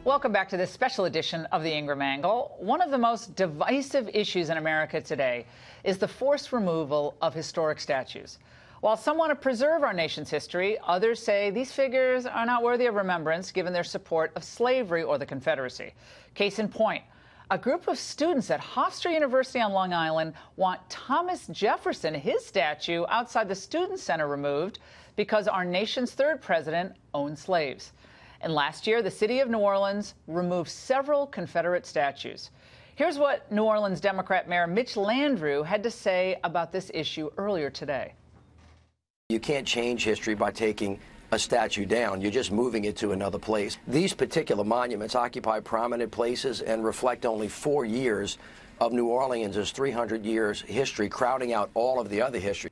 Welcome back to this special edition of the Ingraham Angle. One of the most divisive issues in America today is the forced removal of historic statues. While some want to preserve our nation's history, others say these figures are not worthy of remembrance given their support of slavery or the Confederacy. Case in point, a group of students at Hofstra University on Long Island want Thomas Jefferson, his statue outside the Student Center, removed because our nation's third president owned slaves. And last year, the city of New Orleans removed several Confederate statues. Here's what New Orleans Democrat Mayor Mitch Landrieu had to say about this issue earlier today. You can't change history by taking a statue down. You're just moving it to another place. These particular monuments occupy prominent places and reflect only 4 years of New Orleans' 300 years history, crowding out all of the other history.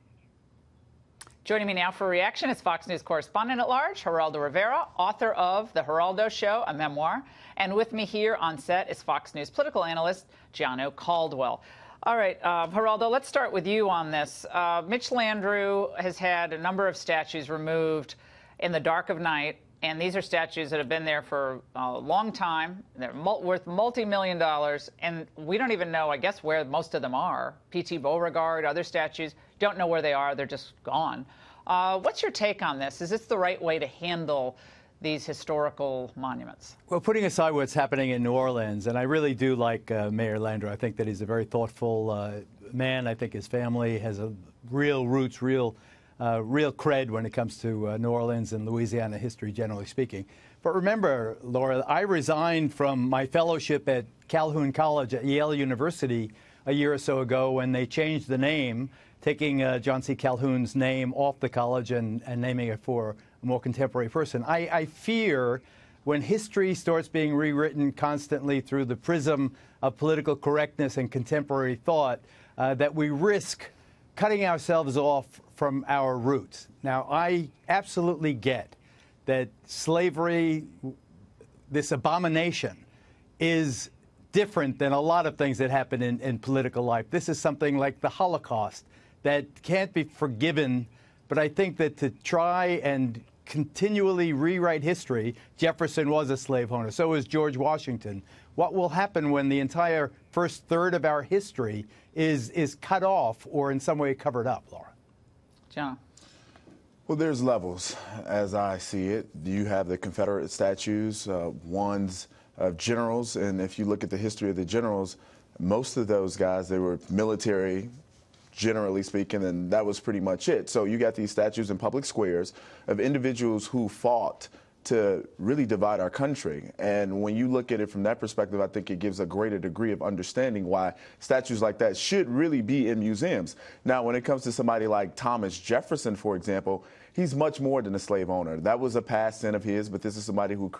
Joining me now for a reaction is Fox News correspondent at large, Geraldo Rivera, author of The Geraldo Show, a memoir. And with me here on set is Fox News political analyst Gianno Caldwell. All right, Geraldo, let's start with you on this. Mitch Landrieu has had a number of statues removed in the dark of night, and these are statues that have been there for a long time. They're worth multi-million dollars, and we don't even know, I guess, where most of them are. P.T. Beauregard, other statues, don't know where they are. They're just gone. What's your take on this? Is this the right way to handle these historical monuments? Well, putting aside what's happening in New Orleans, and I really do like Mayor Landrieu. I think that he's a very thoughtful man. I think his family has a real roots, real cred when it comes to New Orleans and Louisiana history, generally speaking. But remember, Laura, I resigned from my fellowship at Calhoun College at Yale University a year or so ago when they changed the name, taking John C. Calhoun's name off the college and naming it for a more contemporary person. I fear when history starts being rewritten constantly through the prism of political correctness and contemporary thought, that we risk cutting ourselves off from our roots. Now, I absolutely get that slavery, this abomination, is different than a lot of things that happen in political life. This is something like the Holocaust that can't be forgiven, but I think that to try and continually rewrite history, Jefferson was a slave owner, so was George Washington. What will happen when the entire first third of our history is cut off or in some way covered up, Laura? John. Well, there's levels, as I see it. You have the Confederate statues, ones of generals, and if you look at the history of the generals, most of those guys, they were military, generally speaking, and that was pretty much it. So you got these statues in public squares of individuals who fought to really divide our country. And when you look at it from that perspective, I think it gives a greater degree of understanding why statues like that should really be in museums. Now, when it comes to somebody like Thomas Jefferson, for example, he's much more than a slave owner. That was a past sin of his, but this is somebody who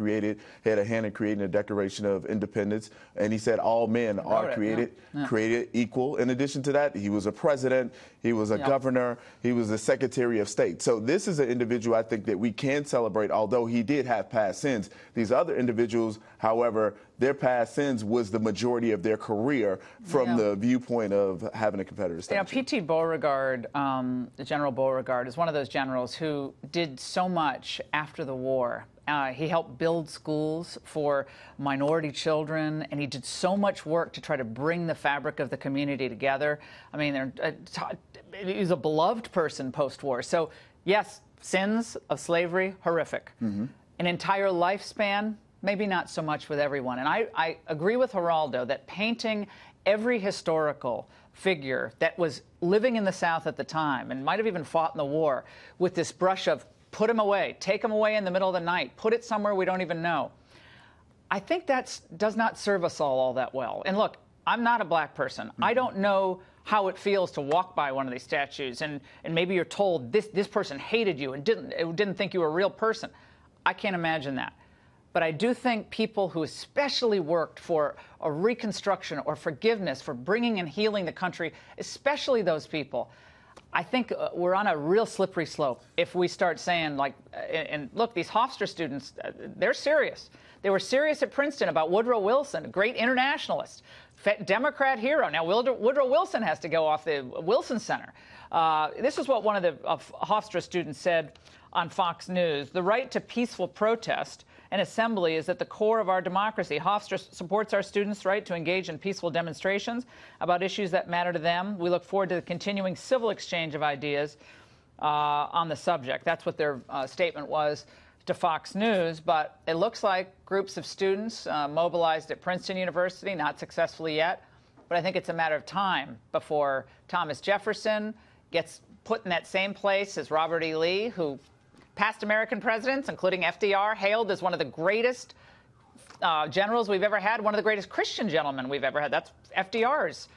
had a hand in creating the Declaration of Independence. And he said all men are created equal. In addition to that, he was a president, he was a governor, he was a Secretary of State. So this is an individual I think that we can celebrate, although he did have past sins. These other individuals, however, their past sins was the majority of their career from the viewpoint of having a Confederate statue. You know, P.T. Beauregard, General Beauregard, is one of those generals who did so much after the war. He helped build schools for minority children, and he did so much work to try to bring the fabric of the community together. I mean, he was a beloved person post-war. So, yes, sins of slavery, horrific. An entire lifespan, maybe not so much with everyone. And I agree with Geraldo that painting every historical figure that was living in the South at the time and might have even fought in the war with this brush of put him away, take him away in the middle of the night, put it somewhere we don't even know, I think that does not serve us all that well. And look, I'm not a black person. I don't know how it feels to walk by one of these statues and maybe you're told this person hated you and didn't think you were a real person. I can't imagine that. But I do think people who especially worked for a reconstruction or forgiveness, for bringing and healing the country, especially those people, I think we're on a real slippery slope if we start saying, like, and look, these Hofstra students, they're serious. They were serious at Princeton about Woodrow Wilson, a great internationalist, Democrat hero. Now, Woodrow Wilson has to go off the Wilson Center. This is what one of the Hofstra students said on Fox News. The right to peaceful protest and assembly is at the core of our democracy. Hofstra supports our students' right to engage in peaceful demonstrations about issues that matter to them. We look forward to the continuing civil exchange of ideas on the subject. That's what their statement was to Fox News. But it looks like groups of students mobilized at Princeton University, not successfully yet. But I think it's a matter of time before Thomas Jefferson gets put in that same place as Robert E. Lee, who past American presidents, including FDR, hailed as one of the greatest generals we've ever had, one of the greatest Christian gentlemen we've ever had. That's FDR's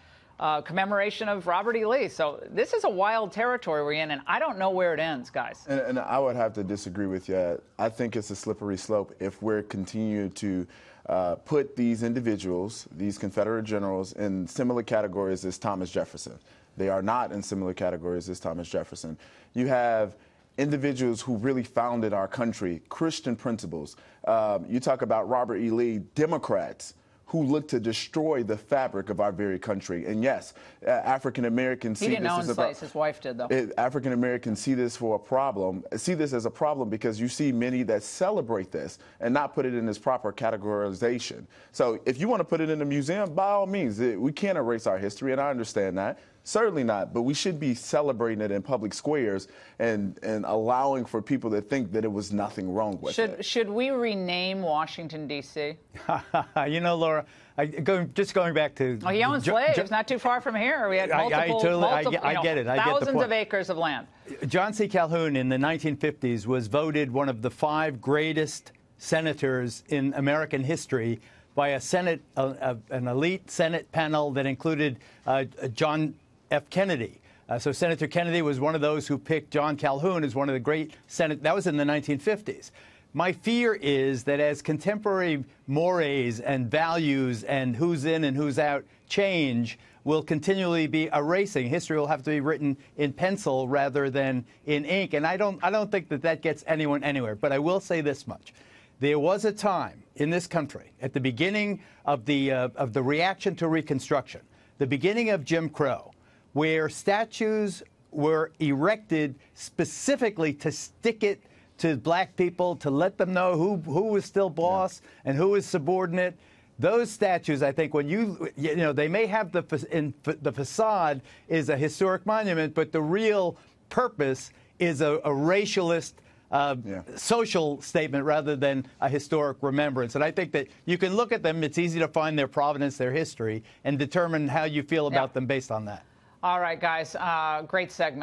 commemoration of Robert E. Lee. So this is a wild territory we're in, and I don't know where it ends, guys. And I would have to disagree with you. I think it's a slippery slope if we're continuing to put these individuals, these Confederate generals, in similar categories as Thomas Jefferson. They are not in similar categories as Thomas Jefferson. You have individuals who really founded our country, Christian principles. You talk about Robert E. Lee, Democrats who look to destroy the fabric of our very country. And yes, African Americans see this as a problem. His wife did, though. African Americans see this for a problem, see this as a problem because you see many that celebrate this and not put it in its proper categorization. So if you want to put it in a museum, by all means, we can't erase our history, and I understand that. Certainly not, but we should be celebrating it in public squares and allowing for people to think that it was nothing wrong with it. Should we rename Washington, D.C.? You know, Laura, just going back to... Oh, he owned slaves not too far from here. We had multiple, I get it. I get the thousands point. of acres of land. John C. Calhoun in the 1950s was voted one of the 5 greatest senators in American history by a Senate, an elite Senate panel that included John F. Kennedy. So Senator Kennedy was one of those who picked John Calhoun as one of the great Senate. That was in the 1950s. My fear is that as contemporary mores and values and who's in and who's out change, we'll continually be erasing. History will have to be written in pencil rather than in ink. And I don't think that gets anyone anywhere. But I will say this much. There was a time in this country at the beginning of the reaction to Reconstruction, the beginning of Jim Crow, where statues were erected specifically to stick it to black people, to let them know who was still boss and who was subordinate. Those statues, I think, when you know, they may have the facade is a historic monument, but the real purpose is a racialist social statement rather than a historic remembrance. And I think that you can look at them, it's easy to find their provenance, their history, and determine how you feel about them based on that. All right, guys, great segment.